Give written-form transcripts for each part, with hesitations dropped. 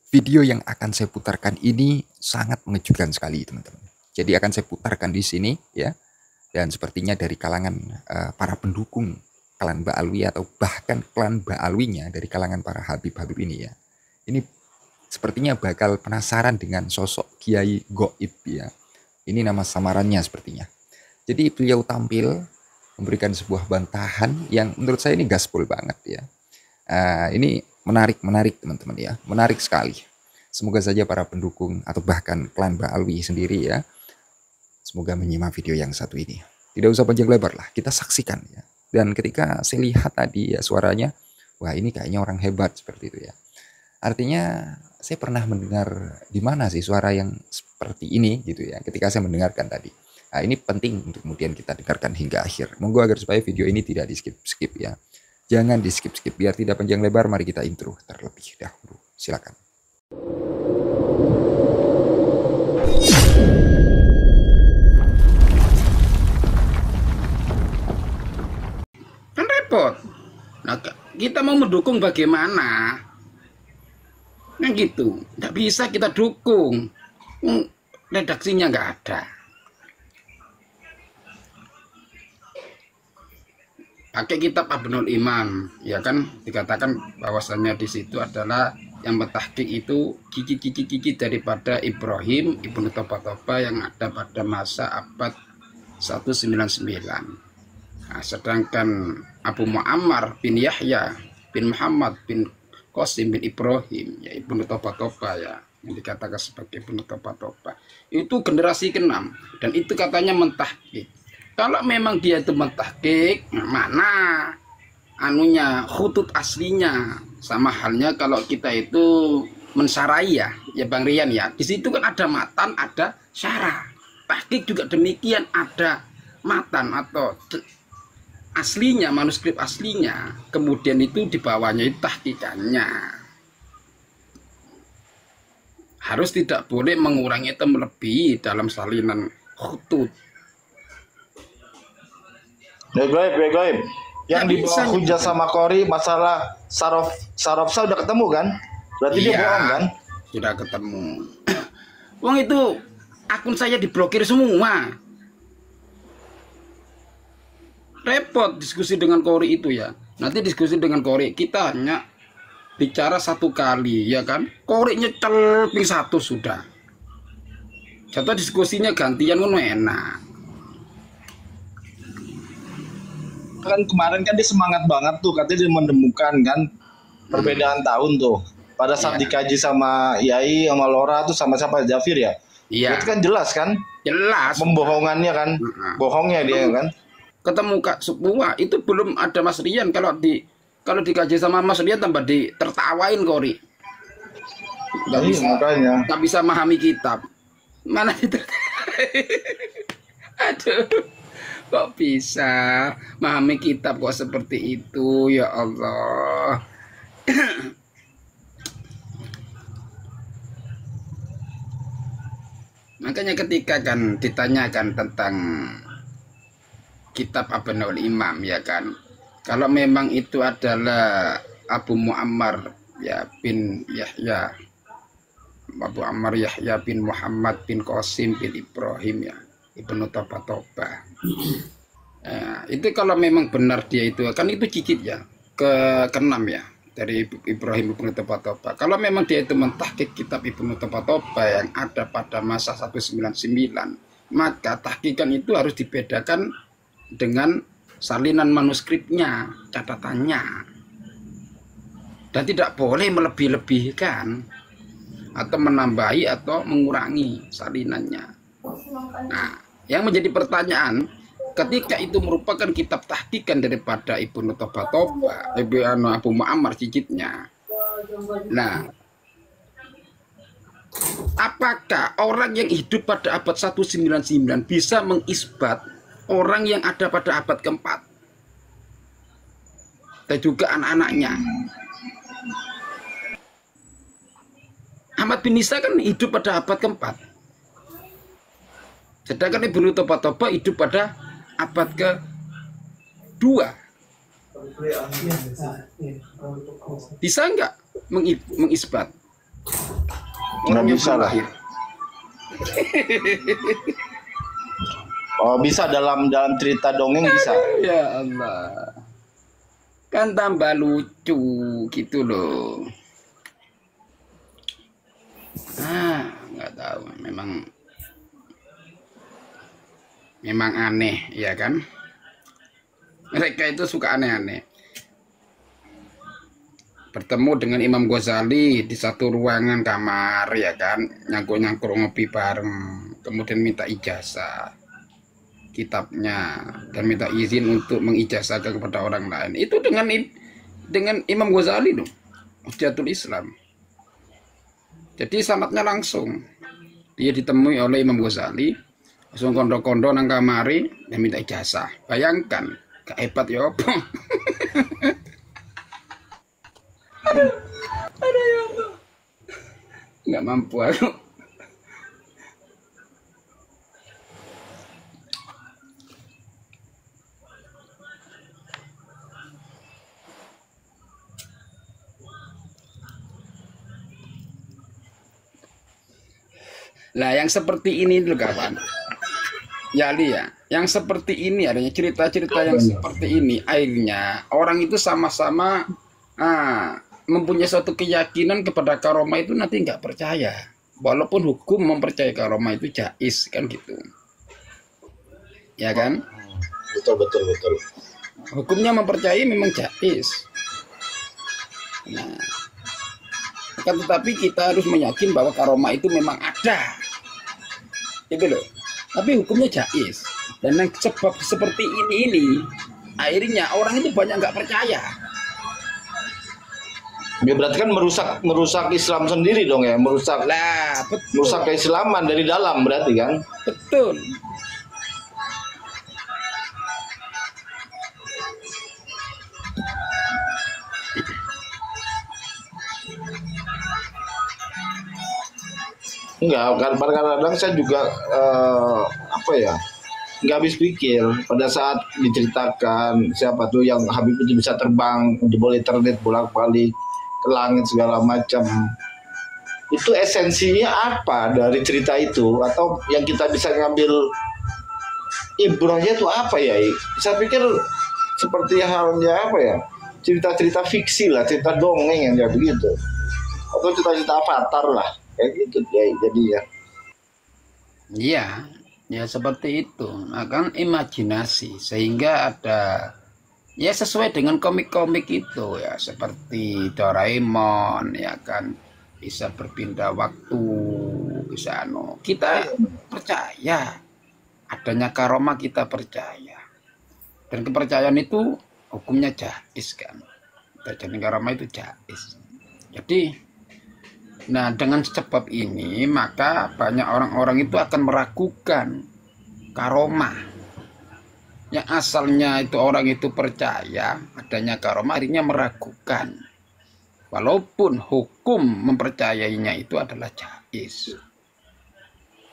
Video yang akan saya putarkan ini sangat mengejutkan sekali, teman-teman. Jadi akan saya putarkan di sini ya. Dan sepertinya dari kalangan para pendukung klan Ba'alwi atau bahkan klan Ba'alwinya dari kalangan para Habib-Habib ini ya. Ini sepertinya bakal penasaran dengan sosok Kiai Goib ya. Ini nama samarannya sepertinya. Jadi beliau tampil memberikan sebuah bantahan yang menurut saya ini gaspol banget ya. Ini menarik teman-teman ya, menarik sekali. Semoga saja para pendukung atau bahkan klan Ba'alwi sendiri ya, semoga menyimak video yang satu ini. Tidak usah panjang lebar lah, kita saksikan ya. Dan ketika saya lihat tadi ya suaranya, wah ini kayaknya orang hebat seperti itu ya. Artinya saya pernah mendengar di mana sih suara yang seperti ini gitu ya. Ketika saya mendengarkan tadi. Nah, ini penting untuk kemudian kita dengarkan hingga akhir. Monggo agar supaya video ini tidak di skip-skip ya. Jangan di skip-skip biar tidak panjang lebar. Mari kita intro terlebih dahulu. Silakan. Kan repot. Nah, kita mau mendukung bagaimana? Nah gitu, nggak bisa kita dukung. Redaksinya nggak ada. Pakai kitab Abnul Imam, ya kan dikatakan bahwasannya di situ adalah yang mentahqiq itu kiki daripada Ibrahim Ibnu Toba yang ada pada masa abad 199. Nah, sedangkan Abu Muammar bin Yahya bin Muhammad bin Qasim bin Ibrahim ya Ibnu Toba ya yang dikatakan sebagai Ibnu Toba itu generasi ke-6 dan itu katanya mentahqiq. Kalau memang dia itu mentahqiq, mana anunya khutut aslinya? Sama halnya kalau kita itu mensarai ya Bang Rian ya. Di situ kan ada matan, ada syarah. Tahqiq juga demikian, ada matan atau aslinya, manuskrip aslinya. Kemudian itu di bawahnya itu tahqiqannya. Harus tidak boleh mengurangi atau melebihi dalam salinan khutut. Goib. Yang di bawah Hujah sama Qori masalah Sarofsa udah ketemu kan? Berarti dia bohong kan? Sudah ketemu. Wong itu akun saya diblokir semua. Repot diskusi dengan Qori itu ya. Nanti diskusi dengan Qori kita hanya bicara satu kali ya kan? Qorinya celping satu sudah. Contoh diskusinya gantian kan enak. Kan kemarin kan dia semangat banget tuh, katanya dia menemukan kan perbedaan tahun tuh pada saat dikaji sama Yai sama Lora tuh sama siapa Jafir ya. Iya. Itu kan jelas kan? Jelas. Pembohongannya kan, bohongnya dia kan. Ketemu Kak semua itu belum ada Mas Rian kalau dikaji sama Mas Rian tambah tertawain Qori. Nggak bisa memahami kitab. Mana itu? Aduh. Kok bisa memahami kitab kok seperti itu ya Allah. Makanya ketika kan ditanyakan tentang kitab Abnul Imam ya kan, kalau memang itu adalah Abu Muammar ya bin Yahya, Abu Ammar Yahya bin Muhammad bin Qasim bin Ibrahim ya Ibnu Toba. Itu kalau memang benar dia itu kan itu cicit ya ke-6 ya dari Ibrahim Ibnu Toba. Kalau memang dia itu mentahqiq kitab Ibnu Toba yang ada pada masa 199, maka tahqiqan itu harus dibedakan dengan salinan manuskripnya, catatannya, dan tidak boleh melebih-lebihkan atau menambahi atau mengurangi salinannya. Nah, yang menjadi pertanyaan, ketika itu merupakan kitab tahqiqan daripada Ibnu Toba, Abu Muammar cicitnya. Nah, apakah orang yang hidup pada abad 199 bisa mengisbat orang yang ada pada abad keempat dan juga anak-anaknya? Ahmad bin Isa kan hidup pada abad keempat. Sedangkan Ibnu Toba hidup pada abad ke-2. Bisa nggak mengisbat? Nggak Orang yang bisa belum lah. lahir. Oh, bisa dalam cerita dongeng bisa. Ya Allah. Kan tambah lucu gitu loh. Nggak tahu. Memang aneh, ya kan? Mereka itu suka aneh-aneh. Bertemu dengan Imam Ghazali di satu ruangan kamar, ya kan? Nyangkuk-nyangkuk ngopi bareng. Kemudian minta ijazah kitabnya dan minta izin untuk mengijazahkan kepada orang lain. Itu dengan Imam Ghazali dong, Hujjatul Islam. Jadi sanatnya langsung. Dia ditemui oleh Imam Ghazali, langsung kondo-kondo nang kamari dan minta ijazah. Bayangkan, gak hebat ya apa? Ada ya Allah. Nggak mampu aku. Lah yang seperti ini loh kawan. Ya Lia, yang seperti ini adanya cerita-cerita yang seperti ini akhirnya orang itu sama-sama mempunyai suatu keyakinan kepada karomah itu nanti nggak percaya. Walaupun hukum mempercayai karomah itu jais kan gitu. Ya kan? Betul. Hukumnya mempercayai memang jais. Nah, akan tetapi kita harus meyakin bahwa karomah itu memang ada. Itu loh. Tapi hukumnya jais. Dan yang sebab seperti ini akhirnya orang itu banyak nggak percaya. Ya berarti kan merusak Islam sendiri dong ya, merusak keislaman dari dalam berarti kan? Betul. Enggak, kadang-kadang saya juga nggak habis pikir pada saat diceritakan siapa tuh yang Habib itu bisa terbang, jebol internet bolak-balik ke langit segala macam. Itu esensinya apa dari cerita itu, atau yang kita bisa ngambil ibrahnya itu apa ya? Saya pikir seperti halnya cerita-cerita fiksi lah, cerita dongeng yang kayak begitu, atau cerita-cerita Avatar lah kayak gitu ya. Jadi Iya, ya seperti itu. Akan imajinasi sehingga ada ya sesuai dengan komik-komik itu ya, seperti Doraemon ya kan, bisa berpindah waktu, bisa kita percaya adanya karomah, kita percaya, dan kepercayaan itu hukumnya jais kan, terjadi karomah itu jais. Jadi dengan sebab ini maka banyak orang-orang itu akan meragukan karomah. Yang asalnya itu orang itu percaya adanya karomah, akhirnya meragukan. Walaupun hukum mempercayainya itu adalah jais.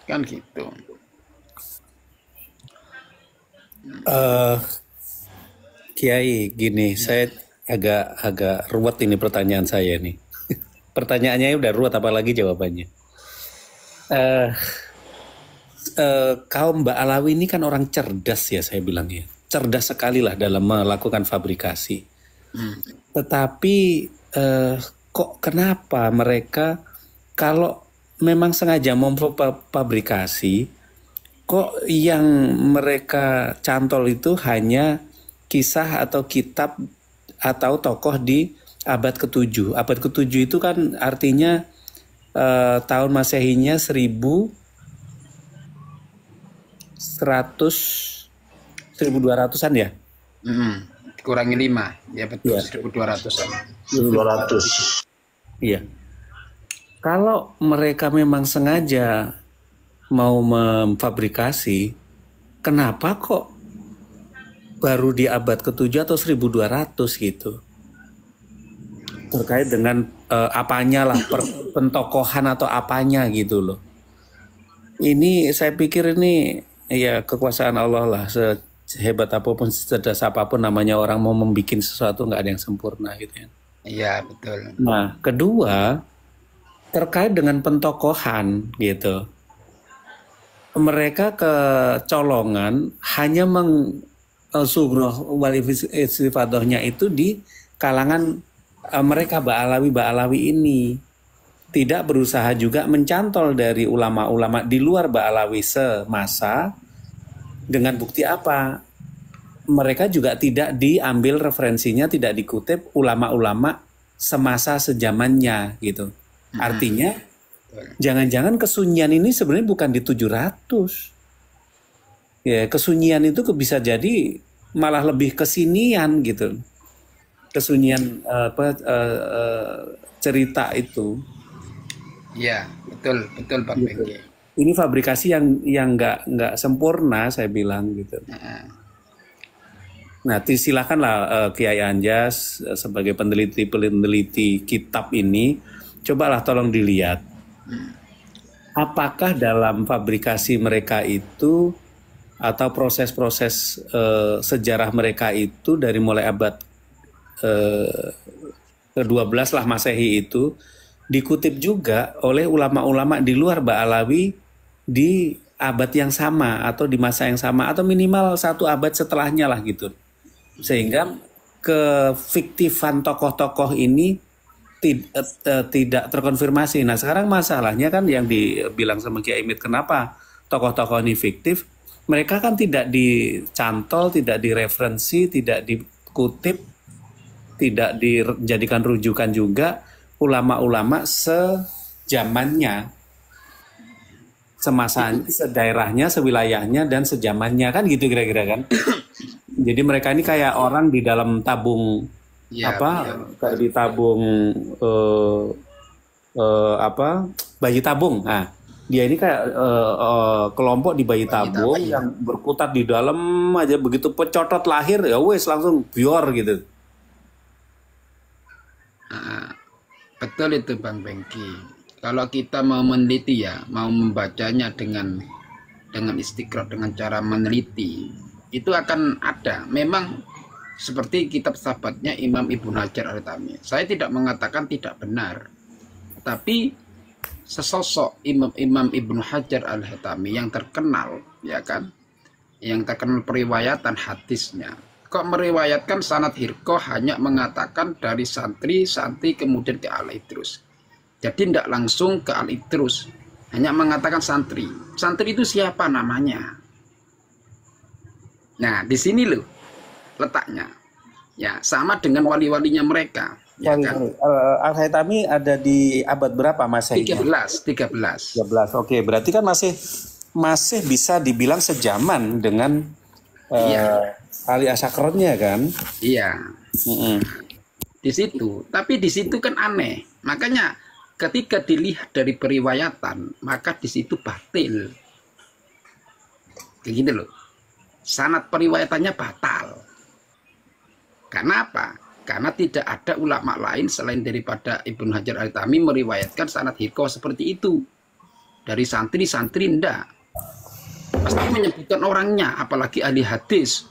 Kan gitu. Kiai, gini, saya agak ruwet ini pertanyaan saya nih. Pertanyaannya udah ruwet, apalagi jawabannya. Kaum Mbak Alawi ini kan orang cerdas ya, saya bilang ya. Cerdas sekali lah dalam melakukan fabrikasi. Tetapi kok kenapa mereka kalau memang sengaja memfabrikasi, kok yang mereka cantol itu hanya kisah atau kitab atau tokoh di abad ke-7. Abad ke-7 itu kan artinya tahun Masehinya 1200-an ya? Kurangi 5, ya betul, 1200-an. 1200. Iya. Kalau mereka memang sengaja mau memfabrikasi, kenapa kok baru di abad ke-7 atau 1200 gitu? Terkait dengan apanya lah, pentokohan atau apanya gitu loh. Ini saya pikir ini ya kekuasaan Allah lah, sehebat apapun, secerdas apapun namanya orang mau membuat sesuatu, nggak ada yang sempurna gitu ya. Iya betul. Nah kedua, terkait dengan pentokohan gitu. Mereka kecolongan hanya sugroh wal istifadohnya itu di kalangan mereka Ba'alawi ini. Tidak berusaha juga mencantol dari ulama-ulama di luar Ba'alawi semasa. Dengan bukti apa? Mereka juga tidak diambil referensinya, tidak dikutip ulama-ulama semasa sejamannya gitu. Artinya jangan-jangan kesunyian ini sebenarnya bukan di 700. Ya, kesunyian itu bisa jadi malah lebih kesinian gitu. Kesunyian cerita itu. Ya, betul Pak Bengki. Ini fabrikasi yang nggak sempurna, saya bilang gitu. Nah, silakanlah Kiai Anjas sebagai peneliti kitab ini, cobalah tolong dilihat. Apakah dalam fabrikasi mereka itu atau proses-proses sejarah mereka itu dari mulai abad ke-12 lah Masehi itu dikutip juga oleh ulama-ulama di luar Ba'alawi di abad yang sama atau di masa yang sama atau minimal 1 abad setelahnya lah gitu. Sehingga kefiktifan tokoh-tokoh ini tidak terkonfirmasi. Nah sekarang masalahnya kan yang dibilang sama Kiai Imit, kenapa tokoh-tokoh ini fiktif? Mereka kan tidak dicantol, tidak direferensi, tidak dikutip, tidak dijadikan rujukan juga ulama-ulama sejamannya, semasanya, sedaerahnya, sewilayahnya, dan sejamannya, kan gitu kira-kira kan. Jadi mereka ini kayak orang di dalam tabung kayak di tabung bayi tabung. Nah, dia ini kayak kelompok di bayi tabung yang berkutat di dalam aja, begitu pecotot lahir ya wes langsung bior gitu. Betul itu Bang Bengki. Kalau kita mau meneliti ya, mau membacanya dengan istiqra, dengan cara meneliti, itu akan ada. Memang seperti kitab sahabatnya Imam Ibnu Hajar Al-Haytami. Saya tidak mengatakan tidak benar, tapi sesosok Imam Ibnu Hajar Al-Haytami yang terkenal, ya kan, yang terkenal periwayatan hadisnya, kok meriwayatkan sanad Hirqah hanya mengatakan dari santri kemudian ke Al-Idrus. Jadi tidak langsung ke Al-Idrus, hanya mengatakan santri. Santri itu siapa namanya? Nah, di sini loh letaknya. Ya, sama dengan wali-walinya mereka. Ya kan? Al-Haytami ada di abad berapa Masehi? 13. Oke, berarti kan masih bisa dibilang sejaman dengan Ali Asakronnya kan? Iya. Di situ, tapi di situ kan aneh. Makanya ketika dilihat dari periwayatan, maka di situ batil. Kayak gitu loh. Sanad periwayatannya batal. Karena apa? Karena tidak ada ulama lain selain daripada Ibnu Hajar Al-Haytami meriwayatkan sanad Hirqah seperti itu. Dari santri ndak. Pasti menyebutkan orangnya, apalagi ahli hadis.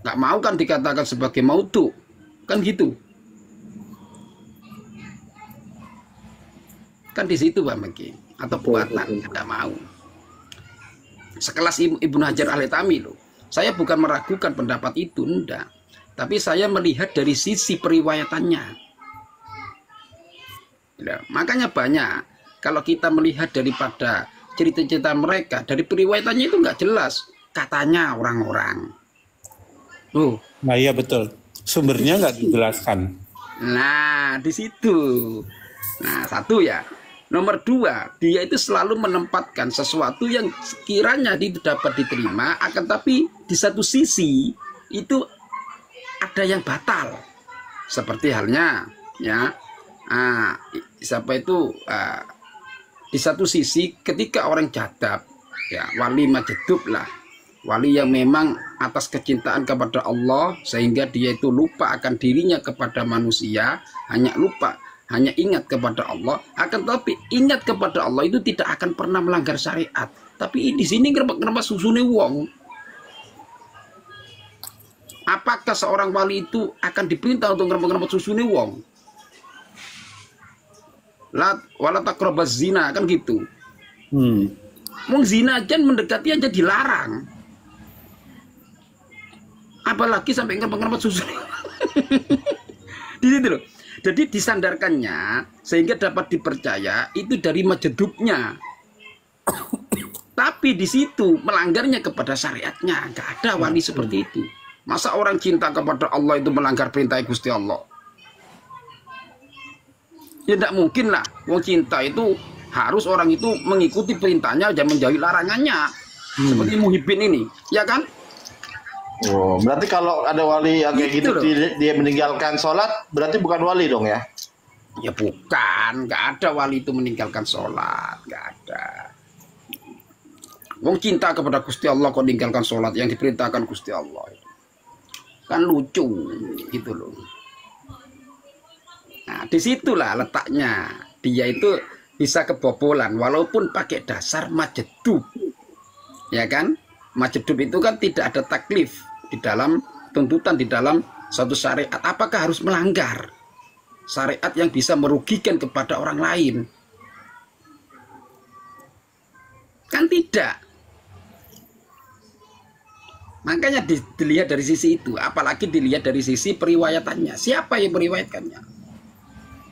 Nggak mau kan dikatakan sebagai maudhu, kan gitu. Kan di situ Pak Meki, atau buatan, nggak mau. Sekelas Ibnu Hajar Al-Haytami loh. Saya bukan meragukan pendapat itu, enggak. Tapi saya melihat dari sisi periwayatannya. Ya, makanya banyak. Kalau kita melihat daripada cerita-cerita mereka, dari periwayatannya itu nggak jelas. Katanya orang-orang. Nah iya betul. Sumbernya nggak dijelaskan. Nah di situ. Nah satu ya. Nomor 2, dia itu selalu menempatkan sesuatu yang sekiranya dapat diterima, akan tapi di satu sisi itu ada yang batal. Seperti halnya ya, siapa itu di satu sisi ketika orang jadab, ya wali majedub lah, wali yang memang atas kecintaan kepada Allah sehingga dia itu lupa akan dirinya kepada manusia, hanya ingat kepada Allah, akan tapi ingat kepada Allah itu tidak akan pernah melanggar syariat. Tapi di sini kenapa susune wong? Apakah seorang wali itu akan diperintah untuk ngerebut susune wong? wala taqrabaz zina, kan gitu. Wong zina aja mendekati aja dilarang. Apalagi sampai ngerempet susu. Di situ loh. Jadi disandarkannya sehingga dapat dipercaya itu dari majedubnya. Tapi di situ melanggarnya kepada syariatnya. Nggak ada wali seperti itu. Masa orang cinta kepada Allah itu melanggar perintah Gusti Allah? Ya tidak mungkin lah. Wong cinta itu harus orang itu mengikuti perintahnya dan menjauhi larangannya. Seperti Muhyiddin ini, ya kan? Oh, berarti kalau ada wali yang kayak gitu, Gitu loh. dia meninggalkan sholat, berarti bukan wali dong ya? Ya bukan, nggak ada wali itu meninggalkan sholat, nggak ada. Wong cinta kepada Gusti Allah kok meninggalkan sholat yang diperintahkan Gusti Allah, kan lucu gitu loh. Nah disitulah letaknya dia itu bisa kebobolan walaupun pakai dasar majedub, ya kan? Majedub itu kan tidak ada taklif di dalam tuntutan, di dalam suatu syariat. Apakah harus melanggar syariat yang bisa merugikan kepada orang lain? Kan tidak. Makanya dilihat dari sisi itu, apalagi dilihat dari sisi periwayatannya. Siapa yang meriwayatkannya?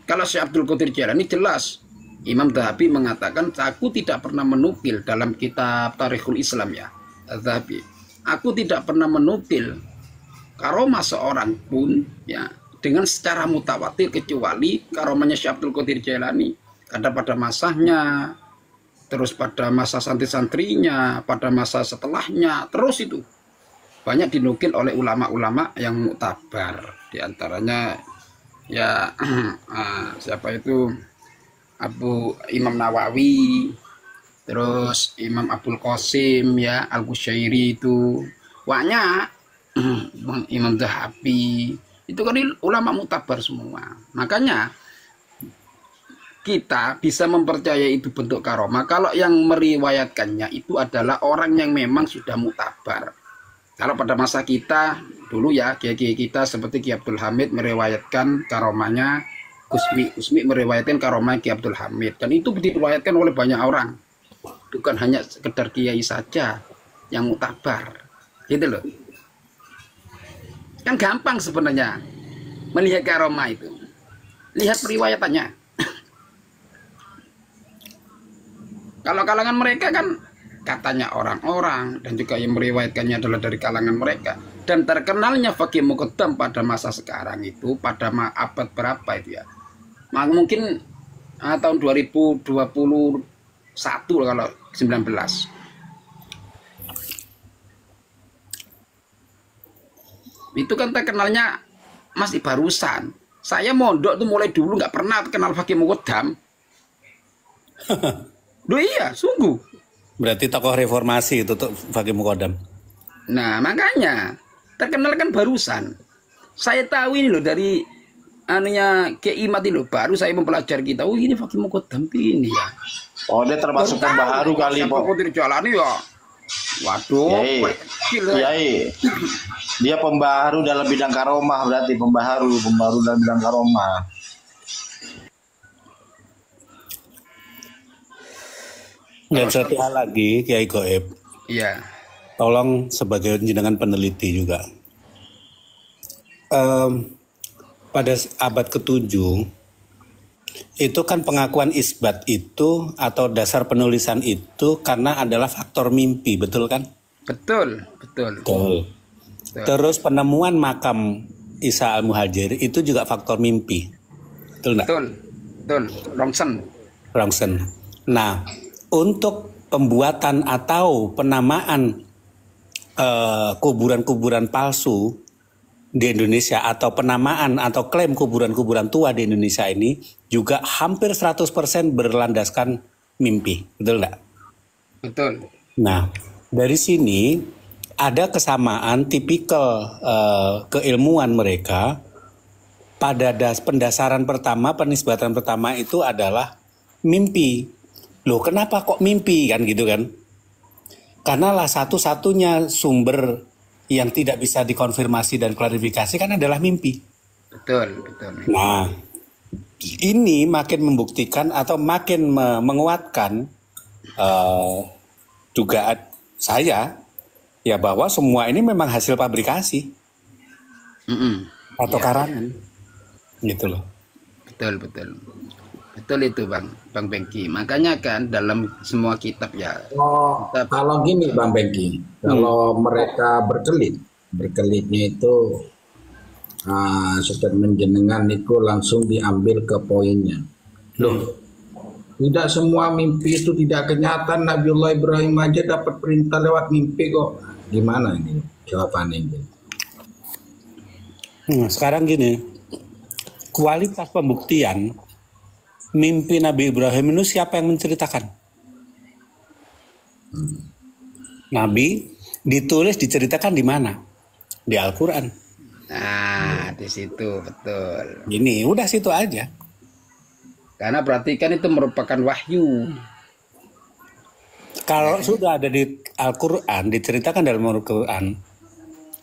Kalau Syekh Abdul Qadir Jailani jelas, Imam Dhahabi mengatakan, aku tidak pernah menukil dalam kitab Tarikhul Islam ya, Dhahabi, aku tidak pernah menukil karomah seorang pun ya dengan secara mutawatir kecuali karomahnya Syekh Abdul Qadir Jailani. Ada pada masanya, terus pada masa santri-santrinya, pada masa setelahnya, terus itu banyak dinukil oleh ulama-ulama yang muktabar. Di antaranya ya siapa itu, Imam Nawawi, terus Imam Abdul Qasim ya, Al-Qusyairi itu banyak. Imam Dhahabi itu kan ulama muktabar semua. Makanya kita bisa mempercayai itu bentuk karomah kalau yang meriwayatkannya itu adalah orang yang memang sudah muktabar. Kalau pada masa kita dulu ya, kiai-kiai kita seperti Ki Abdul Hamid meriwayatkan karomahnya Kusmi meriwayatkan karomah Ki Abdul Hamid, dan itu diriwayatkan oleh banyak orang, bukan hanya sekedar kiai saja yang muktabar, gitu loh. Kan gampang sebenarnya melihat karomah itu, lihat periwayatannya. Kalau kalangan mereka kan katanya orang-orang, dan juga yang meriwayatkannya adalah dari kalangan mereka. Dan terkenalnya Faqih Muqaddam pada masa sekarang itu, pada abad berapa itu ya, mungkin tahun 2021 kalau 19. Itu kan terkenalnya masih barusan. Saya mondok tuh mulai dulu nggak pernah kenal Faqih Muqaddam. Loh iya, sungguh. Berarti tokoh reformasi itu Faqih Muqaddam. Nah makanya terkenal kan barusan. Saya tahu ini loh dari anunya Kiai Imat ini loh, baru saya mempelajari kita. Oh ini Faqih Muqaddam ini ya. Oh dia termasuk pembaharu kali Pak. Putri Jalani ya. Waduh, Kiai. Dia pembaharu dalam bidang karomah, berarti pembaharu dalam bidang karomah. Dan satu hal lagi, Kiai Goib. Iya. Tolong sebagai jenengan peneliti juga. Pada abad ke-7, itu kan pengakuan isbat itu atau dasar penulisan itu karena adalah faktor mimpi, betul kan? Betul. Terus penemuan makam Isa Al-Muhajir itu juga faktor mimpi. Betul enggak? Betul. Rongsen. Nah, untuk pembuatan atau penamaan kuburan-kuburan palsu di Indonesia atau penamaan atau klaim kuburan-kuburan tua di Indonesia ini juga hampir 100% berlandaskan mimpi, betul enggak? Betul. Nah, dari sini ada kesamaan tipikal keilmuan mereka pada pendasaran pertama, penisbatan pertama itu adalah mimpi. Loh, kenapa kok mimpi kan gitu kan? Karena lah satu-satunya sumber yang tidak bisa dikonfirmasi dan klarifikasi kan adalah mimpi. Betul. Nah, Ini makin membuktikan atau makin menguatkan dugaan saya ya bahwa semua ini memang hasil pabrikasi atau Ya, karangan gitu loh. betul betul. Betul itu Bang Bengki. Makanya kan dalam semua kitab ya, Oh, kitab kalau gini Bang Bengki, kalau mereka berkelitnya itu statement jenengan itu langsung diambil ke poinnya. Loh, tidak semua mimpi itu tidak kenyataan. Nabiullah Ibrahim aja dapat perintah lewat mimpi kok. Gimana ini jawabannya ini? Sekarang gini, kualitas pembuktian mimpi Nabi Ibrahim itu siapa yang menceritakan? Nabi ditulis diceritakan di mana? Di Al-Quran. nah di situ betul. Gini, udah situ aja. Karena perhatikan itu merupakan wahyu. Kalau sudah ada di Al-Quran, diceritakan dalam Al-Quran,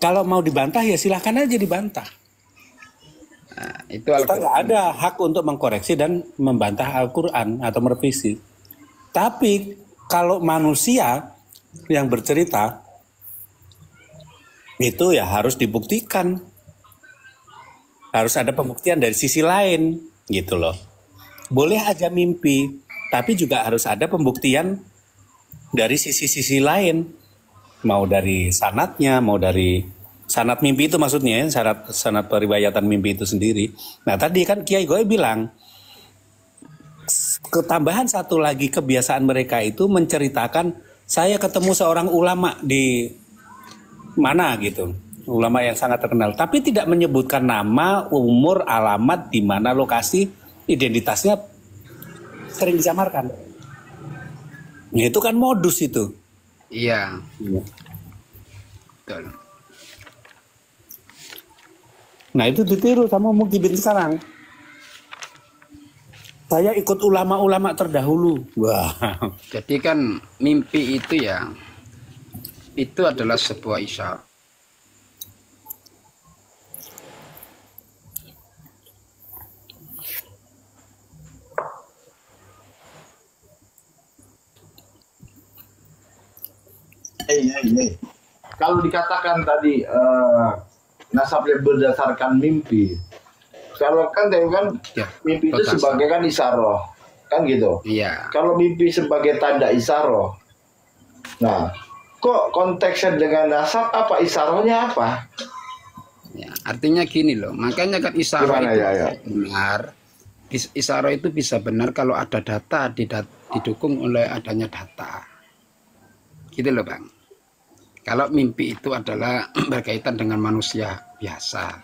kalau mau dibantah ya silahkan aja dibantah. Nah, itu Kita Al-Quran. nggak ada hak untuk mengkoreksi dan membantah Al-Quran atau merevisi. Tapi kalau manusia yang bercerita, itu ya harus dibuktikan. Harus ada pembuktian dari sisi lain gitu loh. Boleh aja mimpi, tapi juga harus ada pembuktian dari sisi-sisi lain. Mau dari sanadnya, mau dari sanad mimpi itu maksudnya ya, sanad periwayatan mimpi itu sendiri. Nah tadi kan Kiai Goy bilang, ketambahan satu lagi kebiasaan mereka itu menceritakan, saya ketemu seorang ulama di mana gitu. Ulama yang sangat terkenal, tapi tidak menyebutkan nama, umur, alamat, di mana lokasi, identitasnya sering disamarkan. Nah, itu kan modus itu. Iya, betul. Nah itu ditiru sama Mukibin sekarang. Saya ikut ulama-ulama terdahulu. Wah. Jadi kan mimpi itu ya, itu adalah sebuah isyarat. Kalau dikatakan tadi nasabnya berdasarkan mimpi, kalau kan tadi kan Ya, mimpi itu rotasi. sebagai kan isyarah, kan gitu. Iya. Kalau mimpi sebagai tanda isyarah, nah kok konteksnya dengan nasab apa isyarahnya apa? Ya, artinya gini loh, makanya kan isyarah Gimana itu ya, ya? benar. Isyarah itu bisa benar kalau ada data didukung oleh adanya data. Gitu loh Bang. Kalau mimpi itu adalah berkaitan dengan manusia biasa.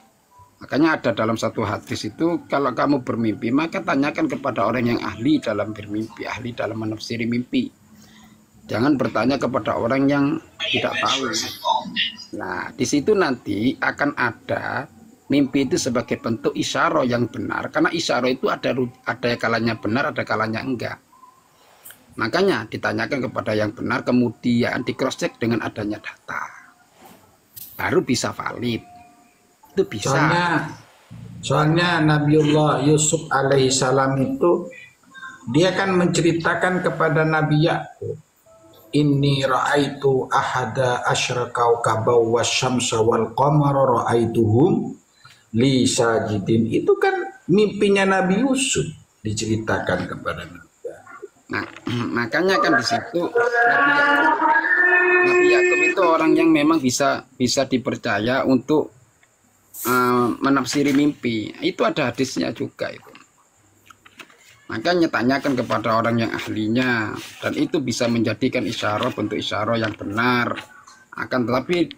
Makanya ada dalam satu hadis itu, kalau kamu bermimpi, maka tanyakan kepada orang yang ahli dalam bermimpi, ahli dalam menafsiri mimpi. Jangan bertanya kepada orang yang tidak tahu. Nah, di situ nanti akan ada mimpi itu sebagai bentuk isyarah yang benar. Karena isyarah itu ada kalanya benar, ada kalanya enggak. Makanya ditanyakan kepada yang benar, kemudian di cross check dengan adanya data. Baru bisa valid. Itu bisa. Soalnya Nabiullah Yusuf alaihissalam itu dia kan menceritakan kepada Nabi Yakub, inni ra'aitu ahada asyra kaukabaw wasyamsa wal qamara ra'aituhum li sajidin. Itu kan mimpinya Nabi Yusuf diceritakan kepada Nabi. Nah, makanya kan di situ Nabi Yakub itu orang yang memang bisa dipercaya untuk menafsiri mimpi. Itu ada hadisnya juga itu. Makanya tanyakan kepada orang yang ahlinya, dan itu bisa menjadikan isyarah, bentuk isyarah yang benar. Akan tetapi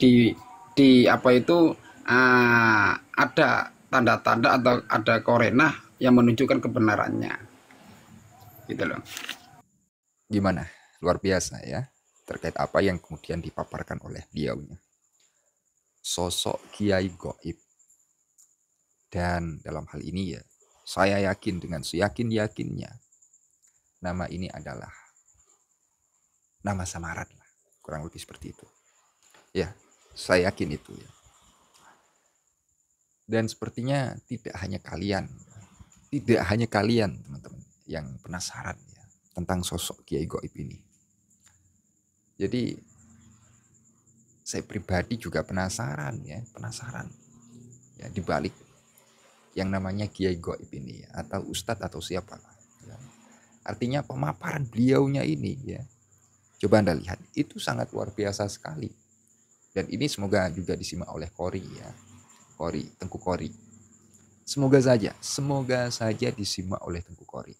di apa itu ada tanda-tanda atau ada korenah yang menunjukkan kebenarannya. Gitu loh. Gimana? Luar biasa ya. Terkait apa yang kemudian dipaparkan oleh beliaunya. Sosok Kiai Goib. Dan dalam hal ini ya, saya yakin dengan seyakin-yakinnya, nama ini adalah nama samaran lah. Kurang lebih seperti itu. Ya, saya yakin itu ya. Dan sepertinya tidak hanya kalian tidak hanya kalian teman-teman yang penasaran ya tentang sosok Kiai Gaib ini. Jadi saya pribadi juga penasaran ya di balik yang namanya Kiai Gaib ini ya, atau Ustadz atau siapa ya. Artinya pemaparan beliaunya ini ya, coba Anda lihat itu sangat luar biasa sekali. Dan ini semoga juga disimak oleh Qori ya, Tengku Qori. Semoga saja disimak oleh Tengku Qori.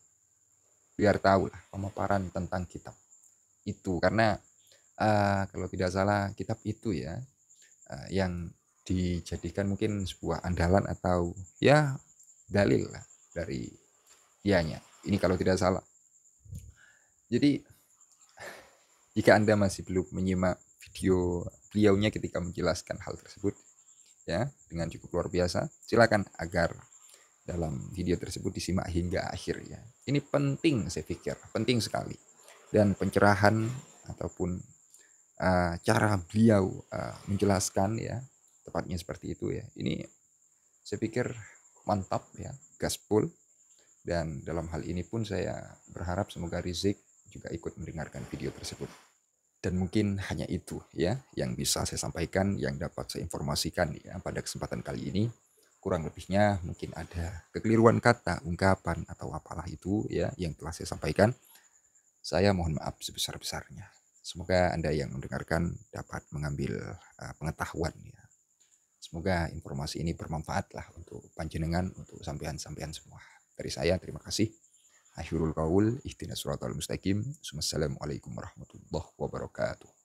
Biar tahu lah pemaparan tentang kitab itu, karena kalau tidak salah kitab itu ya yang dijadikan mungkin sebuah andalan atau ya dalil lah dari dianya. Ini kalau tidak salah. Jadi jika Anda masih belum menyimak video beliaunya ketika menjelaskan hal tersebut ya dengan cukup luar biasa, silakan agar dalam video tersebut disimak hingga akhir ya. Ini penting, saya pikir penting sekali, dan pencerahan ataupun cara beliau menjelaskan ya tepatnya seperti itu ya, ini saya pikir mantap ya, gaspol. Dan dalam hal ini pun saya berharap semoga Rizik juga ikut mendengarkan video tersebut. Dan mungkin hanya itu ya yang bisa saya sampaikan, yang dapat saya informasikan ya pada kesempatan kali ini. Kurang lebihnya mungkin ada kekeliruan kata, ungkapan atau apalah itu ya yang telah saya sampaikan. Saya mohon maaf sebesar-besarnya. Semoga Anda yang mendengarkan dapat mengambil pengetahuan ya. Semoga informasi ini bermanfaat lah untuk panjenengan, untuk sampean-sampean semua. Dari saya terima kasih. Akhirul qaul ihdinas siratal mustaqim. Wassalamualaikum warahmatullahi wabarakatuh.